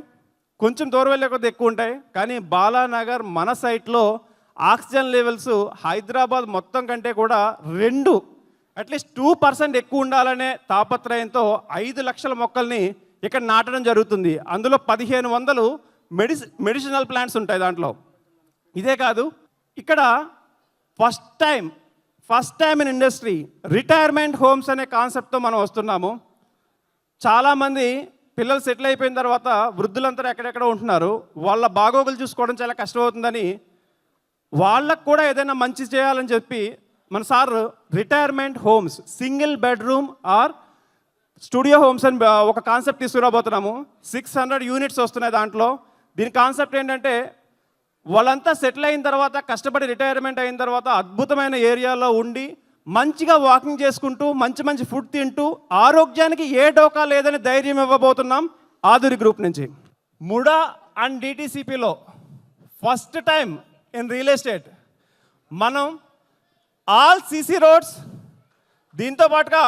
కొంచెం దూరం వెళ్ళే కొద్ది ఎక్కువ ఉంటాయి. కానీ బాలానగర్ మన సైట్లో ఆక్సిజన్ లెవెల్స్ హైదరాబాద్ మొత్తం కంటే కూడా అట్లీస్ట్ 2% ఎక్కువ ఉండాలనే తాపత్రయంతో 5 లక్షల మొక్కల్ని ఇక్కడ నాటడం జరుగుతుంది. అందులో 1500 మెడిసినల్ ప్లాంట్స్ ఉంటాయి దాంట్లో. ఇదే కాదు, ఇక్కడ first time in industry retirement homes అనే కాన్సెప్ట్తో మనం వస్తున్నాము. చాలామంది పిల్లలు సెటిల్ అయిపోయిన తర్వాత వృద్ధులంతా ఎక్కడెక్కడ ఉంటున్నారు, వాళ్ళ బాగోగులు చూసుకోవడం చాలా కష్టమవుతుందని వాళ్ళకు కూడా ఏదైనా మంచి చేయాలని చెప్పి మన sir retirement homes, single bedroom are studio homes అని ఒక కాన్సెప్ట్ తీసుకురాబోతున్నాము. 600 యూనిట్స్ వస్తున్నాయి దాంట్లో. దీని కాన్సెప్ట్ ఏంటంటే, వాళ్ళంతా సెటిల్ అయిన తర్వాత కష్టపడి రిటైర్మెంట్ అయిన తర్వాత అద్భుతమైన ఏరియాలో ఉండి మంచిగా వాకింగ్ చేసుకుంటూ మంచి మంచి ఫుడ్ తింటూ ఆరోగ్యానికి ఏ డోకా లేదని ధైర్యం ఇవ్వబోతున్నాం ఆధురి గ్రూప్ నుంచి. ముడా అండ్ డిటిసిపిలో first time in real estate మనం ఆల్ సిసి రోడ్స్, దీంతో పాటుగా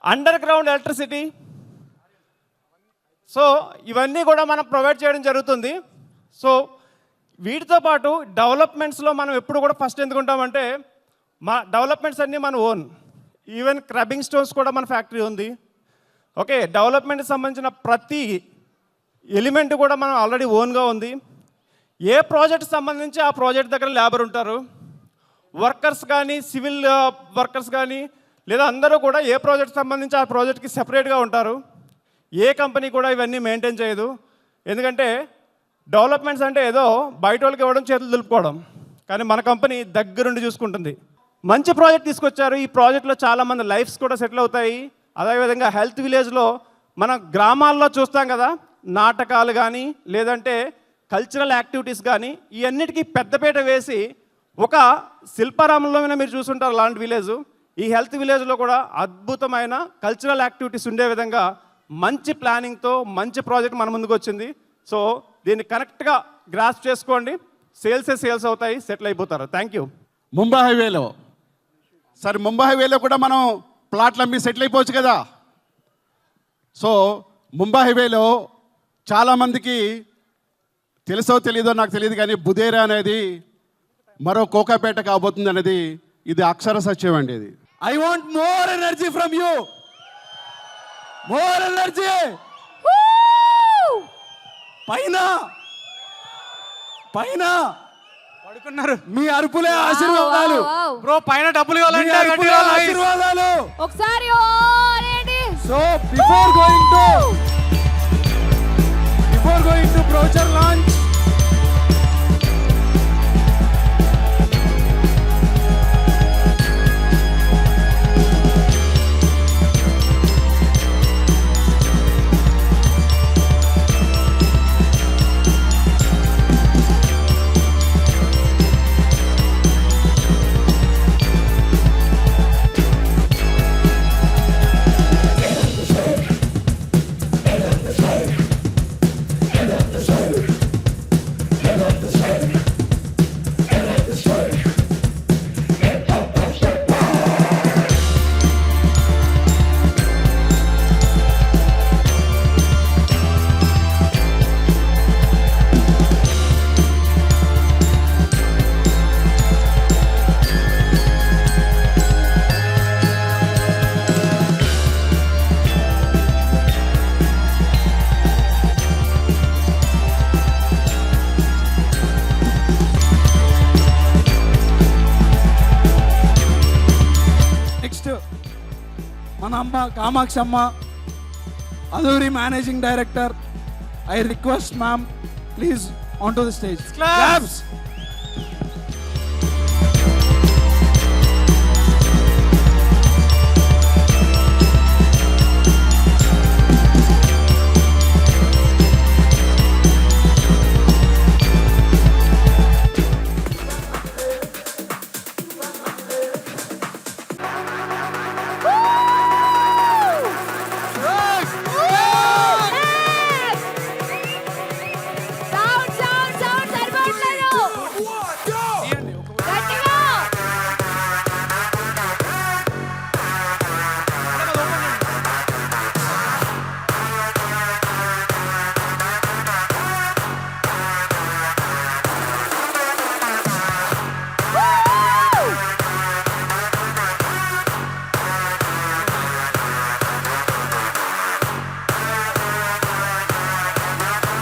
అండర్ గ్రౌండ్ ఎలక్ట్రిసిటీ, సో ఇవన్నీ కూడా మనం ప్రొవైడ్ చేయడం జరుగుతుంది. సో వీటితో పాటు డెవలప్మెంట్స్లో మనం ఎప్పుడు కూడా ఫస్ట్ ఎందుకుంటామంటే మా డెవలప్మెంట్స్ అన్నీ మన ఓన్. ఈవెన్ క్రబ్బింగ్ స్టోన్స్ కూడా మన ఫ్యాక్టరీ ఉంది. ఓకే, డెవలప్మెంట్కి సంబంధించిన ప్రతి ఎలిమెంట్ కూడా మనం ఆల్రెడీ ఓన్గా ఉంది. ఏ ప్రాజెక్ట్ సంబంధించి ఆ ప్రాజెక్ట్ దగ్గర లేబర్ ఉంటారు, వర్కర్స్ కానీ సివిల్ వర్కర్స్ కానీ లేదా అందరూ కూడా ఏ ప్రాజెక్ట్ సంబంధించి ఆ ప్రాజెక్ట్కి సెపరేట్గా ఉంటారు. ఏ కంపెనీ కూడా ఇవన్నీ మెయింటైన్ చేయదు. ఎందుకంటే డెవలప్మెంట్స్ అంటే ఏదో బయట వాళ్ళకి ఇవ్వడం, చేతులు దులుపుకోవడం, కానీ మన కంపెనీ దగ్గరుండి చూసుకుంటుంది. మంచి ప్రాజెక్ట్ తీసుకొచ్చారు. ఈ ప్రాజెక్ట్లో చాలామంది లైఫ్స్ కూడా సెటిల్ అవుతాయి. అదేవిధంగా హెల్త్ విలేజ్లో మన గ్రామాల్లో చూస్తాం కదా, నాటకాలు కానీ లేదంటే కల్చరల్ యాక్టివిటీస్ కానీ ఈ అన్నిటికీ పెద్దపీట వేసి ఒక శిల్పారామంలోనే మీరు చూసుంటారు అలాంటి విలేజ్. ఈ హెల్త్ విలేజ్లో కూడా అద్భుతమైన కల్చరల్ యాక్టివిటీస్ ఉండే విధంగా మంచి ప్లానింగ్తో మంచి ప్రాజెక్ట్ మన ముందుకు వచ్చింది. సో దీన్ని కరెక్ట్గా గ్రాస్ప్ చేసుకోండి. సేల్స్ అవుతాయి, సెటిల్ అయిపోతారు. Thank you. ముంబై హైవేలో సరే, ముంబై హైవేలో కూడా మనం ప్లాట్లు అమ్మి సెటిల్ అయిపోవచ్చు కదా. సో ముంబై హైవేలో చాలామందికి తెలుసో తెలీదో నాకు తెలియదు, కానీ బుదేరా అనేది మరో కోకాపేట కాబోతుంది అనేది ఇది అక్షర సత్యం అండి. ఇది I want more energy from you, more energy. పైన పైన పడుకున్నారు. మీ అరుపులే ఆశీర్వాదాలు. బ్రో పైన డబ్బులు కావాలంటే మీ అరుపులే గట్టిగా nice. ఆశీర్వాదాలు. ఒకసారి ఓ అనేయండి. So before going to brochure launch, మన అమ్మ Kamakshamma, Aduri managing director. I request ma'am, please on to the stage. Claps. Sound సరిపోవట్లేదు. గట్టిగా.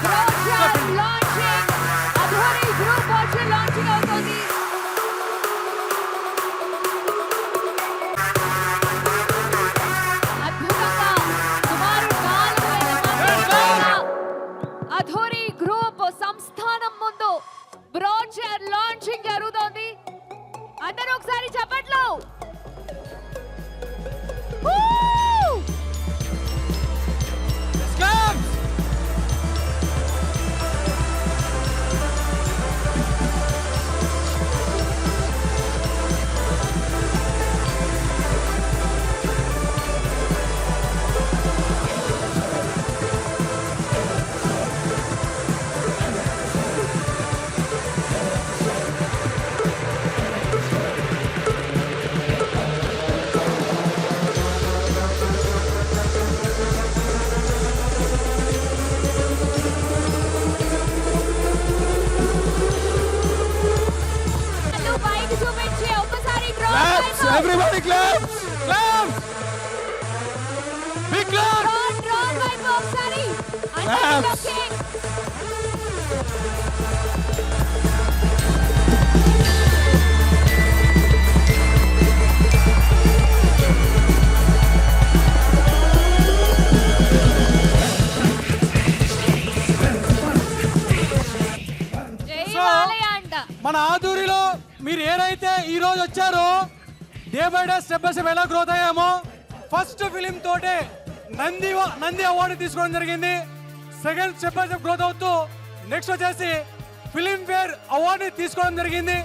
Brochure launching. Adoni group brochure launching అవుతుంది. అద్భుతంగా సుమారు 4,000 మంది అధోని గ్రూప్ సంస్థానం ముందు బ్రోచర్ లాంచింగ్ జరుగుతోంది. అందరూ ఒకసారి చప్పట్లు. Everybody claps! Claps! Big clap! Drone వైపు ఒకసారి Claps. ఓకే. జై బాలయ్య అంట. మన ఆదూరిలో మీరు ఏదైతే ఈ రోజు వచ్చారో day by day step by step ఎలా గ్రోత్ అయ్యామో ఫస్ట్ ఫిలిం తోటే నంది అవార్డు తీసుకోవడం జరిగింది. Second step by step growth అవుతూ నెక్స్ట్ వచ్చేసి ఫిలిం ఫేర్ అవార్డు తీసుకోవడం జరిగింది.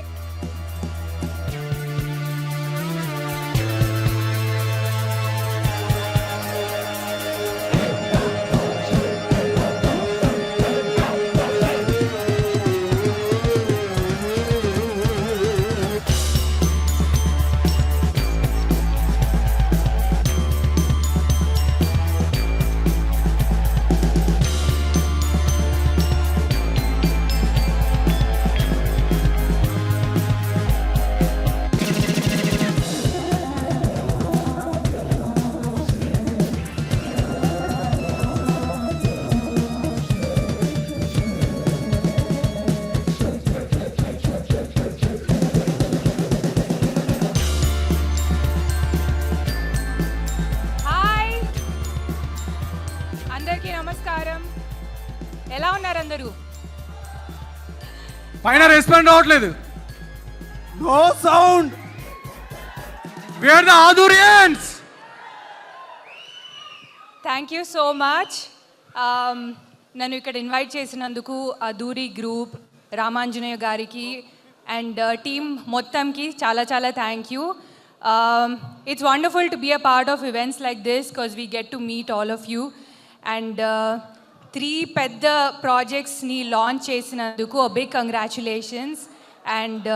హాయ్ అందరికీ నమస్కారం. ఎలా ఉన్నారు అందరూ? పైన రెస్పాండ్ అవ్వట్లేదు. No sound! Where the Adurians. Thank you so much. నన్ను ఇక్కడ ఇన్వైట్ చేసినందుకు అదూరి గ్రూప్, రామాంజనేయ గారికి అండ్ టీమ్ మొత్తంకి చాలా చాలా thank you. It's wonderful to be a part of events like this because we get to meet all of you. And 3 పెద్ద ప్రాజెక్ట్స్ని launch చేసినందుకు big congratulations. And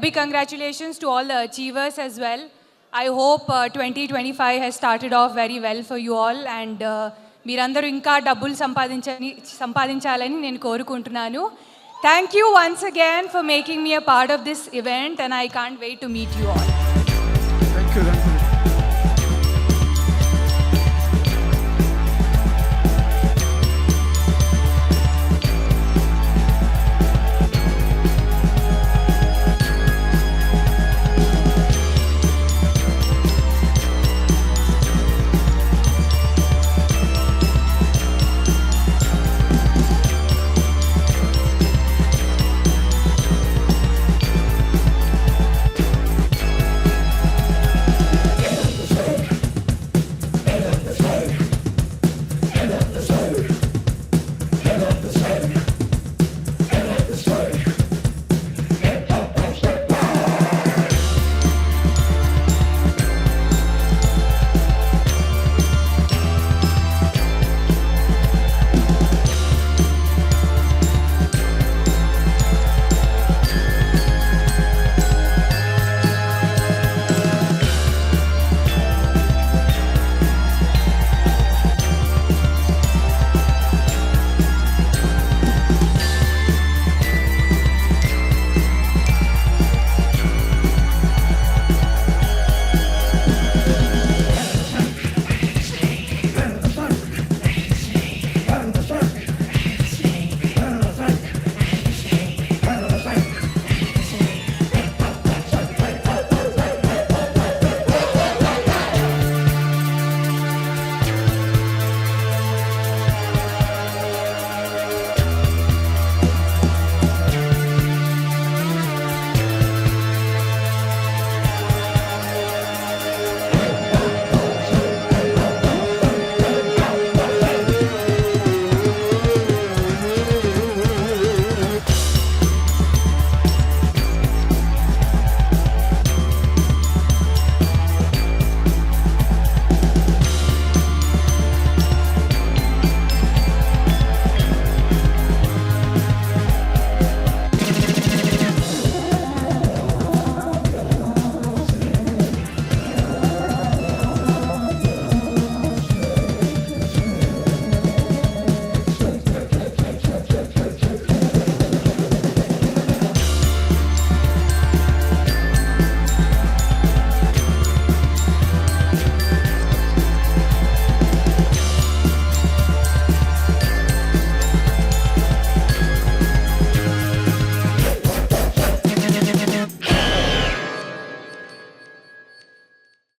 big congratulations to all the achievers as well. I hope 2025 has started off very well for you all and మీరందరూ ఇంకా డబ్బులు సంపాదించాలని నేను కోరుకుంటున్నాను. Thank you once again for making me a part of this event and I can't wait to meet you all. Thank you.